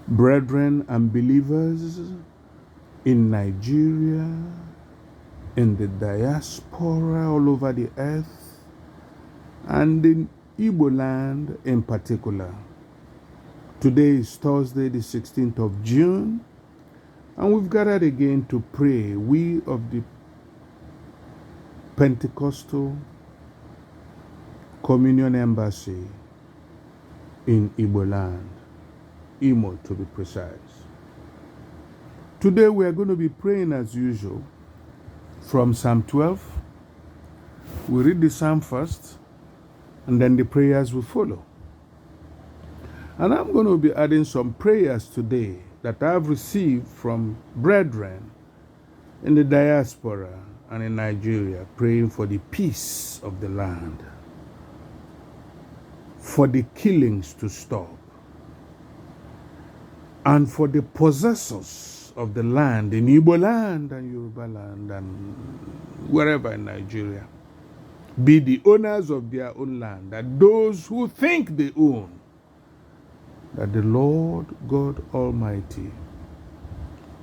Brethren and believers in Nigeria, in the diaspora all over the earth, and in Igbo land in particular. Today is Thursday, the 16th of June, and we've gathered again to pray, we of the Pentecostal Communion Embassy in Igbo land, Imo to be precise. Today we are going to be praying as usual from Psalm 12. We read the psalm first, and then the prayers will follow. And I'm going to be adding some prayers today that I've received from brethren in the diaspora and in Nigeria, praying for the peace of the land, for the killings to stop, and for the possessors of the land in Igbo land and Yoruba land and wherever in Nigeria be the owners of their own land, that those who think they own, that the Lord God Almighty,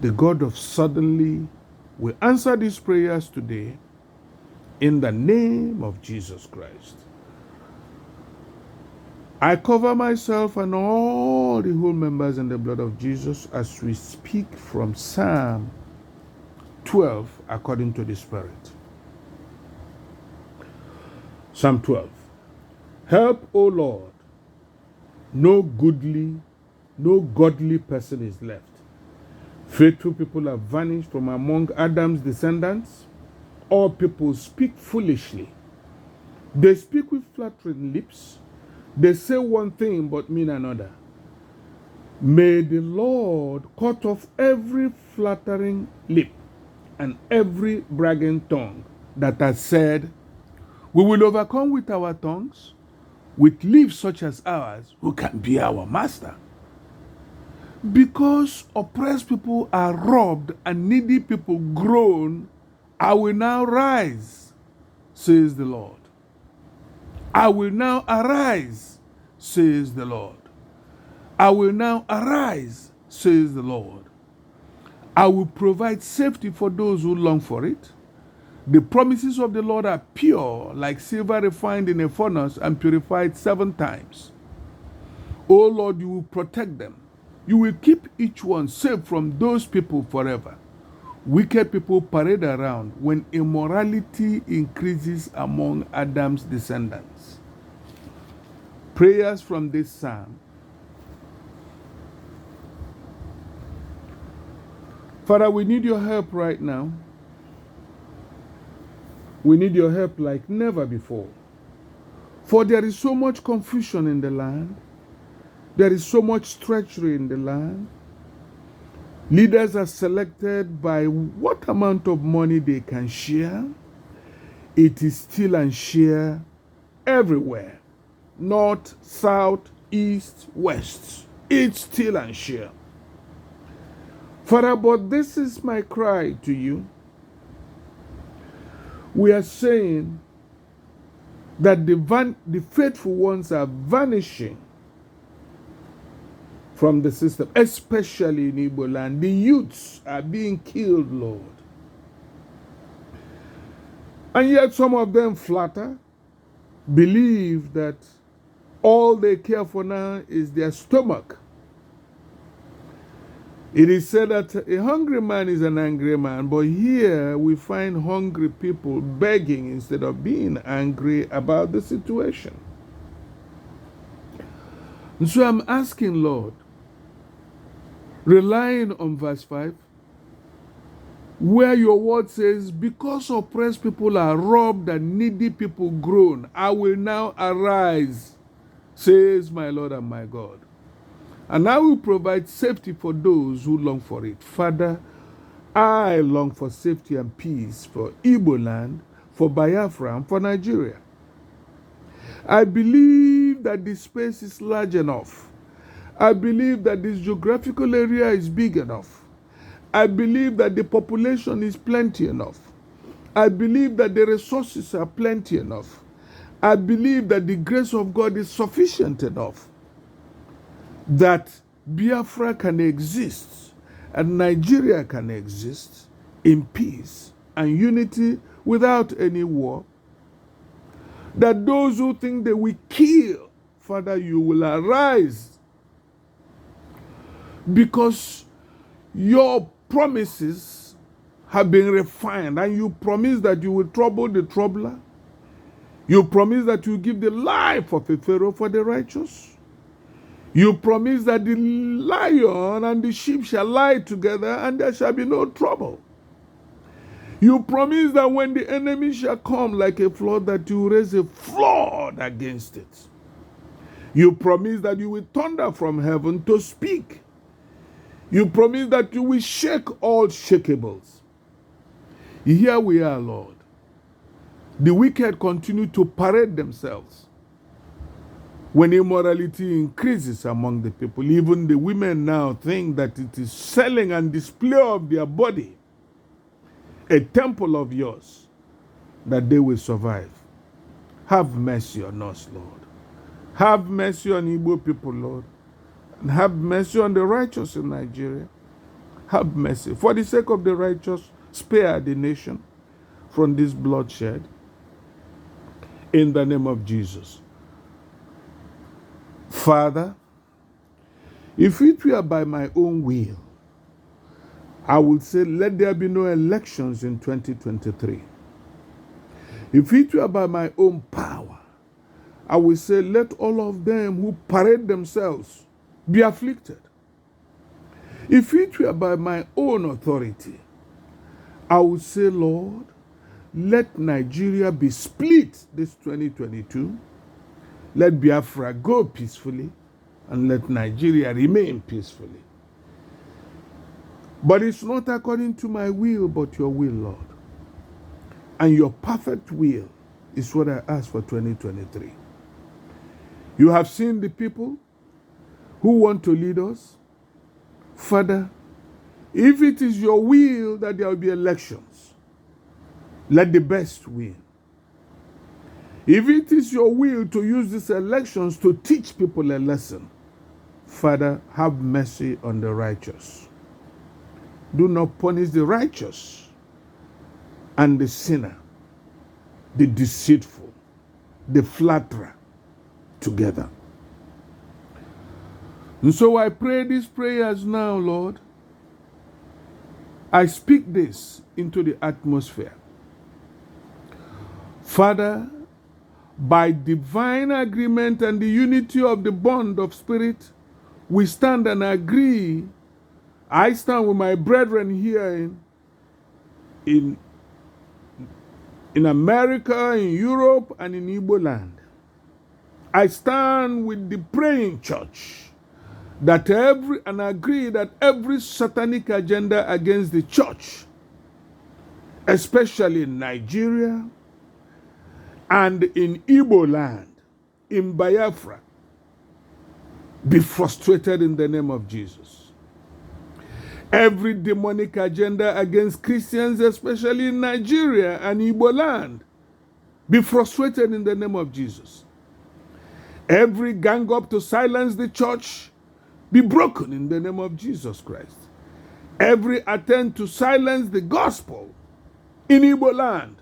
the God of suddenly, will answer these prayers today in the name of Jesus Christ. I cover myself and all the whole members in the blood of Jesus as we speak from Psalm 12 according to the Spirit. Psalm 12. Help, O Lord. No godly person is left. Faithful people have vanished from among Adam's descendants. All people speak foolishly. They speak with flattering lips. They say one thing but mean another. May the Lord cut off every flattering lip and every bragging tongue that has said, we will overcome with our tongues, with lips such as ours, who can be our master. Because oppressed people are robbed and needy people groan, I will now rise, says the Lord. I will now arise, says the Lord. I will now arise, says the Lord. I will provide safety for those who long for it. The promises of the Lord are pure, like silver refined in a furnace and purified 7 times. O Lord, you will protect them. You will keep each one safe from those people forever. Wicked people parade around when immorality increases among Adam's descendants. Prayers from this psalm. Father, we need your help right now. We need your help like never before. For there is so much confusion in the land. There is so much treachery in the land. Leaders are selected by what amount of money they can share. It is steal and share everywhere. North, south, east, west. It's steal and share. Father, but this is my cry to you. We are saying that the faithful ones are vanishing from the system, especially in Igbo land. The youths are being killed, Lord. And yet some of them flatter, believe that all they care for now is their stomach. It is said that a hungry man is an angry man, but here we find hungry people begging instead of being angry about the situation. And so I'm asking, Lord, relying on verse 5, where your word says, because oppressed people are robbed and needy people groan, I will now arise, says my Lord and my God. And I will provide safety for those who long for it. Father, I long for safety and peace for Igbo land, for Biafra, and for Nigeria. I believe that this space is large enough. I believe that this geographical area is big enough. I believe that the population is plenty enough. I believe that the resources are plenty enough. I believe that the grace of God is sufficient enough that Biafra can exist and Nigeria can exist in peace and unity without any war. That those who think they will kill, Father, you will arise, because your promises have been refined, and you promise that you will trouble the troubler. You promise that you give the life of a Pharaoh for the righteous. You promise that the lion and the sheep shall lie together and there shall be no trouble. You promise that when the enemy shall come like a flood, that you will raise a flood against it. You promise that you will thunder from heaven to speak. You promise that you will shake all shakables. Here we are, Lord. The wicked continue to parade themselves. When immorality increases among the people, even the women now think that it is selling and display of their body, a temple of yours, that they will survive. Have mercy on us, Lord. Have mercy on Igbo people, Lord. And have mercy on the righteous in Nigeria. Have mercy. For the sake of the righteous, spare the nation from this bloodshed. In the name of Jesus. Father, if it were by my own will, I would say, let there be no elections in 2023. If it were by my own power, I would say, let all of them who parade themselves be afflicted. If it were by my own authority, I would say, Lord, let Nigeria be split this 2022. Let Biafra go peacefully, and let Nigeria remain peacefully. But it's not according to my will, but your will, Lord. And your perfect will is what I ask for 2023. You have seen the people who want to lead us. Father, if it is your will that there will be elections, let the best win. If it is your will to use these elections to teach people a lesson, Father, have mercy on the righteous. Do not punish the righteous and the sinner, the deceitful, the flatterer together. And so I pray these prayers now, Lord. I speak this into the atmosphere. Father, by divine agreement and the unity of the bond of spirit, we stand and agree. I stand with my brethren here in America, in Europe, and in Igbo land. I stand with the praying church and agree that every satanic agenda against the church, especially in Nigeria and in Igbo land, in Biafra, be frustrated in the name of Jesus. Every demonic agenda against Christians, especially in Nigeria and Igbo land, be frustrated in the name of Jesus. Every gang up to silence the church, be broken in the name of Jesus Christ. Every attempt to silence the gospel in Igbo land,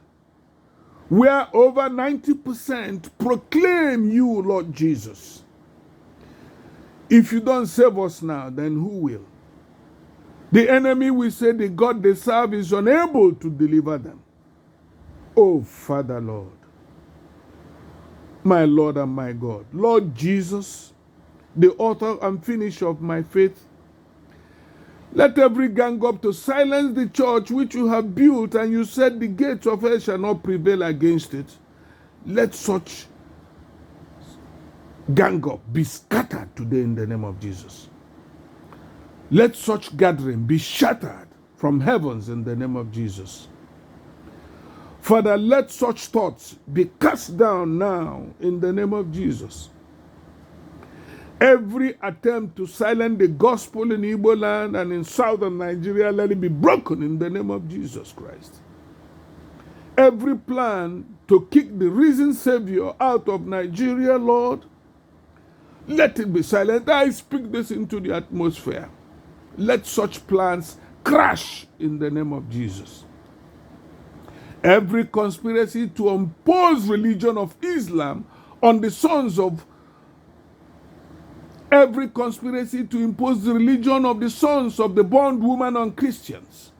where over 90% proclaim you, Lord Jesus. If you don't save us now, then who will? The enemy will say the God they serve is unable to deliver them. Oh, Father, Lord, my Lord and my God, Lord Jesus, the author and finisher of my faith, let every gang up to silence the church which you have built, and you said the gates of hell shall not prevail against it. Let such gang up be scattered today in the name of Jesus. Let such gathering be shattered from heavens in the name of Jesus. Father, let such thoughts be cast down now in the name of Jesus. Every attempt to silence the gospel in Igbo land and in southern Nigeria, let it be broken in the name of Jesus Christ. Every plan to kick the risen Savior out of Nigeria, Lord, Let it be silent. I speak this into the atmosphere. Let such plans crash in the name of Jesus. Every conspiracy to impose religion of Islam on the sons of every conspiracy to impose the religion of the sons of the bondwoman on Christians.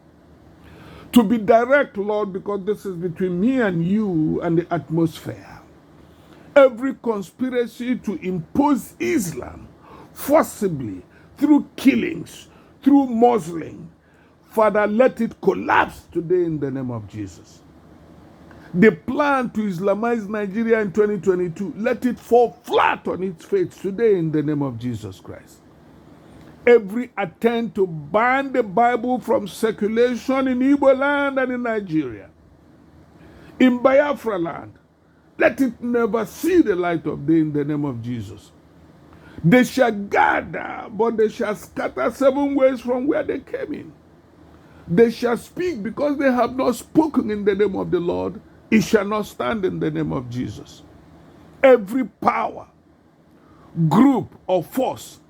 To be direct, Lord, because this is between me and you and the atmosphere. Every conspiracy to impose Islam forcibly through killings, through muzzling, Father, let it collapse today in the name of Jesus. The plan to Islamize Nigeria in 2022, let it fall flat on its face today in the name of Jesus Christ. Every attempt to ban the Bible from circulation in Igbo land and in Nigeria, in Biafra land, let it never see the light of day in the name of Jesus. They shall gather, but they shall scatter 7 ways from where they came in. They shall speak because they have not spoken in the name of the Lord. It shall not stand in the name of Jesus. Every power, group, or force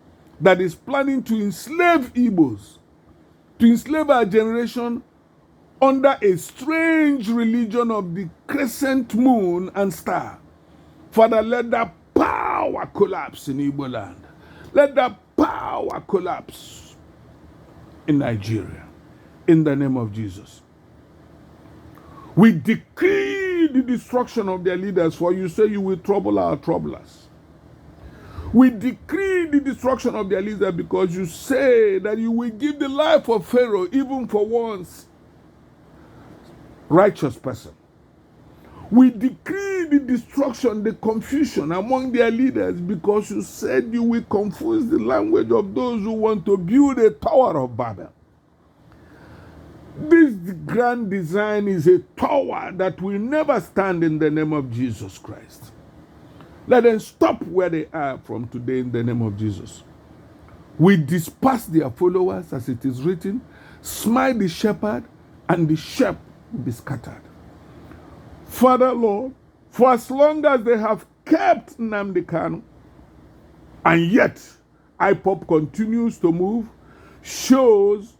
that is planning to enslave Igbos, to enslave our generation under a strange religion of the crescent moon and star, Father, let that power collapse in Igbo land. Let that power collapse in Nigeria. In the name of Jesus. We decree the destruction of their leaders, for you say you will trouble our troublers. We decree the destruction of their leaders because you say that you will give the life of Pharaoh even for once righteous person. We decree the destruction, the confusion among their leaders because you said you will confuse the language of those who want to build a Tower of Babel. This grand design is a tower that will never stand in the name of Jesus Christ. Let them stop where they are from today in the name of Jesus. We disperse their followers as it is written, smite the shepherd and the sheep will be scattered. Father, Lord, for as long as they have kept Nnamdi Kanu, and yet IPOP continues to move, shows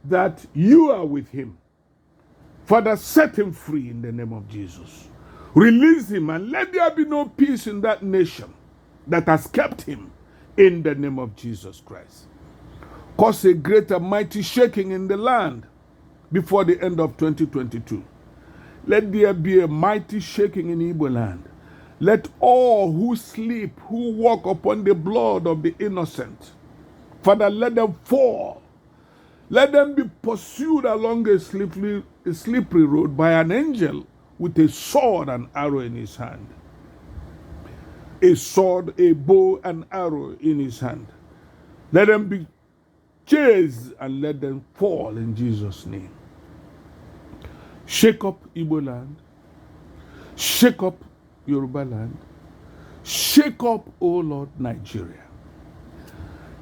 that you are with him. Father, set him free in the name of Jesus. Release him and let there be no peace in that nation that has kept him in the name of Jesus Christ. Cause a great and mighty shaking in the land before the end of 2022. Let there be a mighty shaking in Igbo land. Let all who sleep, who walk upon the blood of the innocent, Father, let them fall. Let them be pursued along a slippery road by an angel with a sword and arrow in his hand. A sword, a bow, and arrow in his hand. Let them be chased and let them fall in Jesus' name. Shake up Igbo land. Shake up Yoruba land. Shake up, O Lord, Nigeria.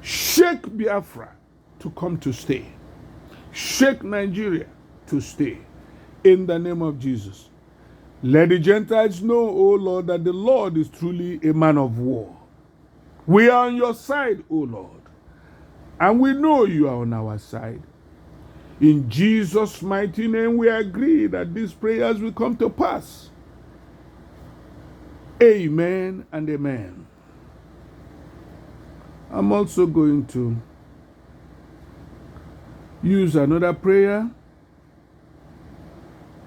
Shake Biafra to come to stay. Shake Nigeria to stay. In the name of Jesus. Let the Gentiles know, O Lord, that the Lord is truly a man of war. We are on your side, O Lord. And we know you are on our side. In Jesus' mighty name, we agree that these prayers will come to pass. Amen and amen. I'm also going to use another prayer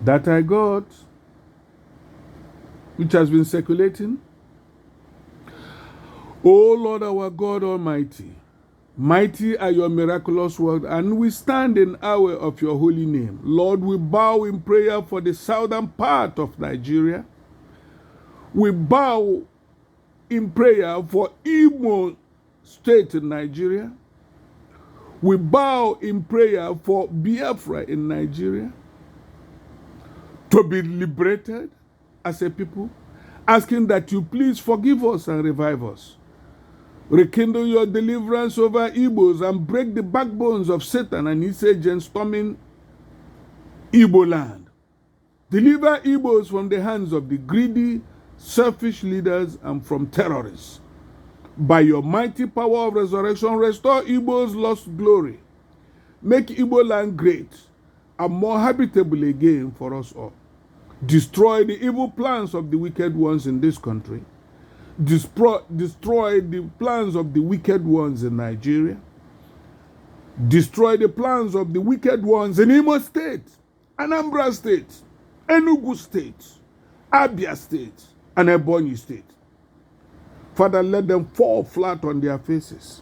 that I got, which has been circulating. O Lord our God Almighty, mighty are your miraculous works, and we stand in awe of your holy name. Lord, we bow in prayer for the southern part of Nigeria. We bow in prayer for Imo State in Nigeria. We bow in prayer for Biafra in Nigeria to be liberated as a people, asking that you please forgive us and revive us. Rekindle your deliverance over Igbos and break the backbones of Satan and his agents storming Igbo land. Deliver Igbos from the hands of the greedy, selfish leaders and from terrorists. By your mighty power of resurrection, restore Igbos' lost glory. Make Igbo land great and more habitable again for us all. Destroy the evil plans of the wicked ones in this country. Destroy the plans of the wicked ones in Nigeria. Destroy the plans of the wicked ones in Imo State, Anambra State, Enugu State, Abia State, and Ebonyi State. Father, let them fall flat on their faces.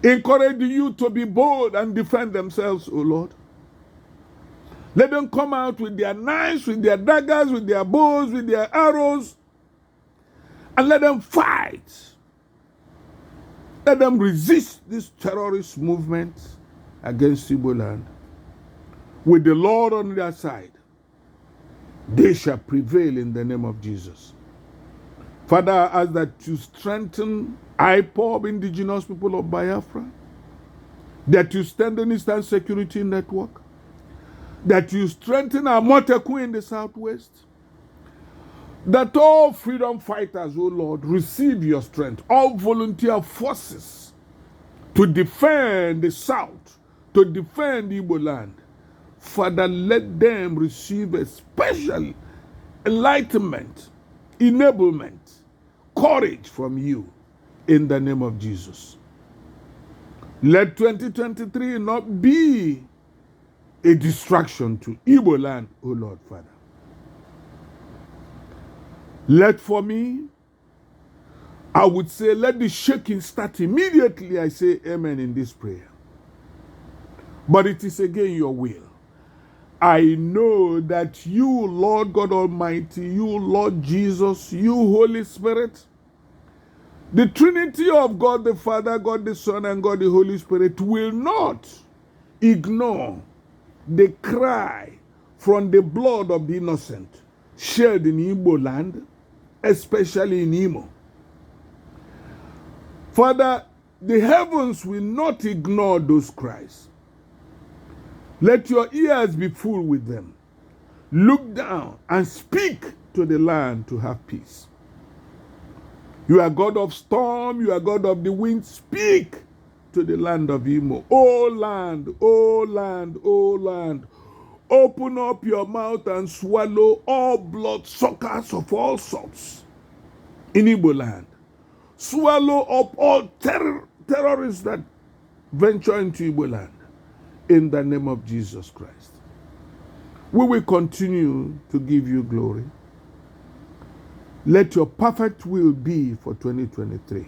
Encourage the youth to be bold and defend themselves, O Lord. Let them come out with their knives, with their daggers, with their bows, with their arrows, and let them fight. Let them resist this terrorist movement against Igbo land. With the Lord on their side, they shall prevail in the name of Jesus. Father, I ask that you strengthen IPOB, indigenous people of Biafra, that you strengthen Eastern Security Network, that you strengthen our Moteku in the Southwest, that all freedom fighters, O Lord, receive your strength, all volunteer forces to defend the South, to defend Igbo land. Father, let them receive a special enlightenment, enablement, courage from you in the name of Jesus. Let 2023 not be a distraction to Igbo land, O Lord, Father. Let for me, I would say, let the shaking start immediately. I say amen in this prayer. But it is again your will. I know that you, Lord God Almighty, you, Lord Jesus, you, Holy Spirit, the Trinity of God the Father, God the Son, and God the Holy Spirit will not ignore the cry from the blood of the innocent shed in Igbo land, especially in Imo. Father, the heavens will not ignore those cries. Let your ears be full with them. Look down and speak to the land to have peace. You are God of storm, you are God of the wind. Speak to the land of Imo. O land, O land, O land. Open up your mouth and swallow all blood suckers of all sorts in Igbo land. Swallow up all terrorists that venture into Igbo land in the name of Jesus Christ. We will continue to give you glory. Let your perfect will be for 2023.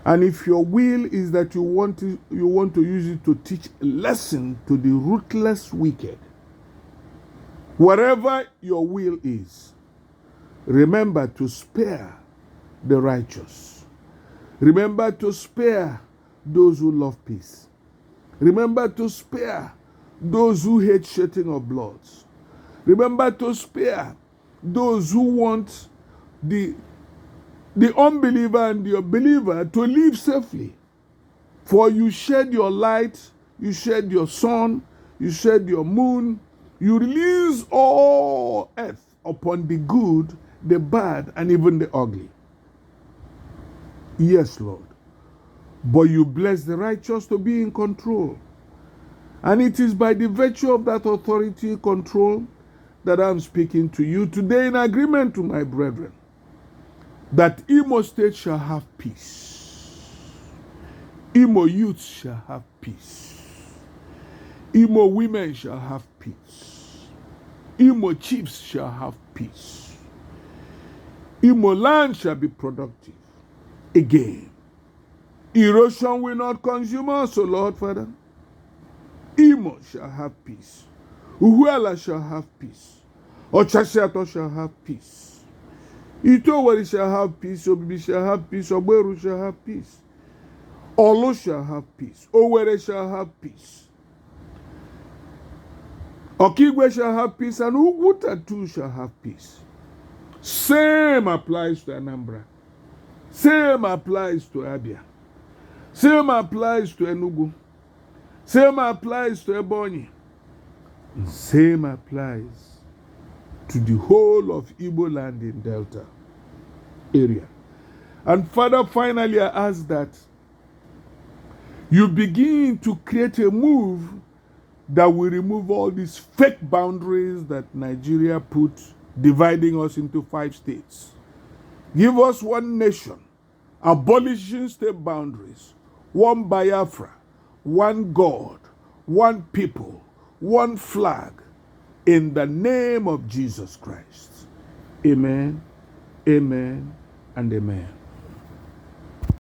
And if your will is that you want to use it to teach a lesson to the ruthless wicked, whatever your will is, remember to spare the righteous. Remember to spare those who love peace. Remember to spare those who hate shedding of blood. Remember to spare those who want the unbeliever and the believer to live safely. For you shed your light, you shed your sun, you shed your moon, you release all earth upon the good, the bad, and even the ugly. Yes, Lord. But you bless the righteous to be in control. And it is by the virtue of that authority control that I'm speaking to you today in agreement to my brethren, that Imo State shall have peace. Imo youth shall have peace. Imo women shall have peace. Imo chiefs shall have peace. Imo land shall be productive again. Erosion will not consume us, O Lord Father. Imo shall have peace. Uhuela shall have peace. Ochashiato shall have peace. Itoweri shall have peace. Obibi shall have peace. Ogberu shall have peace. Olo shall have peace. Owere shall have peace. Okigwe shall have peace. And Uguta too shall have peace. Same applies to Anambra. Same applies to Abia. Same applies to Enugu. Same applies to Ebonyi. And same applies to the whole of Igbo land in Delta area. And Father, finally, I ask that you begin to create a move that will remove all these fake boundaries that Nigeria put, dividing us into 5 states. Give us one nation, abolishing state boundaries, one Biafra, one God, one people, one flag, in the name of Jesus Christ. Amen, amen, and amen.